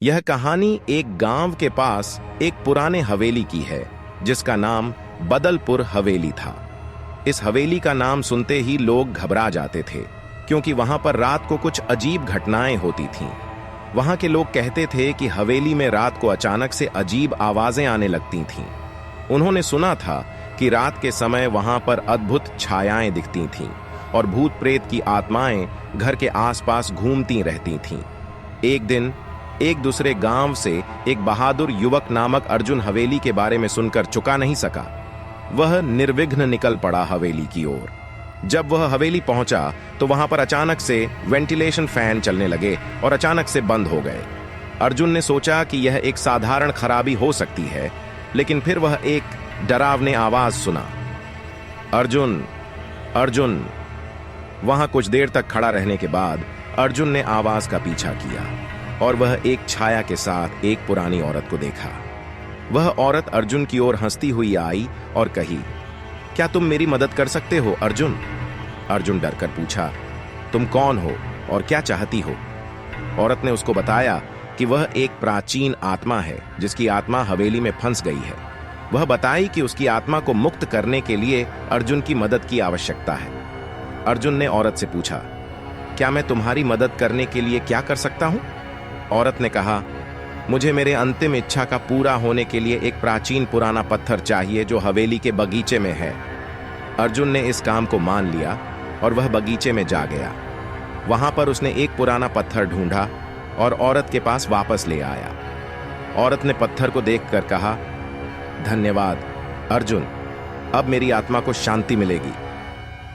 यह कहानी एक गांव के पास एक पुराने हवेली की है जिसका नाम बदलपुर हवेली था। इस हवेली का नाम सुनते ही लोग घबरा जाते थे क्योंकि वहां पर रात को कुछ अजीब घटनाएं होती थीं। वहां के लोग कहते थे कि हवेली में रात को अचानक से अजीब आवाजें आने लगती थीं। उन्होंने सुना था कि रात के समय वहां पर अद्भुत छायाएं दिखती थीं और भूत प्रेत की आत्माएं घर के आसपास घूमती रहती थीं। एक दिन एक दूसरे गांव से एक बहादुर युवक नामक अर्जुन हवेली के बारे में सुनकर चुका नहीं सका। वह निर्विघ्न निकल पड़ा हवेली की ओर। जब वह हवेली पहुंचा तो वहां पर अचानक से वेंटिलेशन फैन चलने लगे और अचानक से बंद हो गए। अर्जुन ने सोचा कि यह एक साधारण खराबी हो सकती है, लेकिन फिर वह एक डरावनी आवाज सुना, अर्जुन, अर्जुन। वहां कुछ देर तक खड़ा रहने के बाद अर्जुन ने आवाज का पीछा किया और वह एक छाया के साथ एक पुरानी औरत को देखा। वह औरत अर्जुन की ओर हंसती हुई आई और कही, क्या तुम मेरी मदद कर सकते हो अर्जुन? अर्जुन डरकर पूछा, तुम कौन हो और क्या चाहती हो? औरत ने उसको बताया कि वह एक प्राचीन आत्मा है जिसकी आत्मा हवेली में फंस गई है। वह बताई कि उसकी आत्मा को मुक्त करने के लिए अर्जुन की मदद की आवश्यकता है। अर्जुन ने औरत से पूछा, क्या मैं तुम्हारी मदद करने के लिए क्या कर सकता हूं? औरत ने कहा, मुझे मेरे अंतिम इच्छा का पूरा होने के लिए एक प्राचीन पुराना पत्थर चाहिए जो हवेली के बगीचे में है। अर्जुन ने इस काम को मान लिया और वह बगीचे में जा गया। वहां पर उसने एक पुराना पत्थर ढूंढा और औरत के पास वापस ले आया। औरत ने पत्थर को देखकर कहा, धन्यवाद अर्जुन, अब मेरी आत्मा को शांति मिलेगी।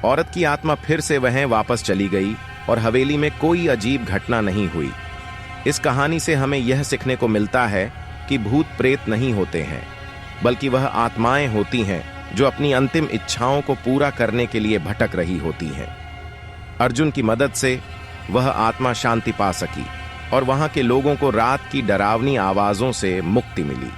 औरत की आत्मा फिर से वहीं वापस चली गई और हवेली में कोई अजीब घटना नहीं हुई। इस कहानी से हमें यह सीखने को मिलता है कि भूत प्रेत नहीं होते हैं, बल्कि वह आत्माएं होती हैं जो अपनी अंतिम इच्छाओं को पूरा करने के लिए भटक रही होती हैं। अर्जुन की मदद से वह आत्मा शांति पा सकी और वहां के लोगों को रात की डरावनी आवाजों से मुक्ति मिली।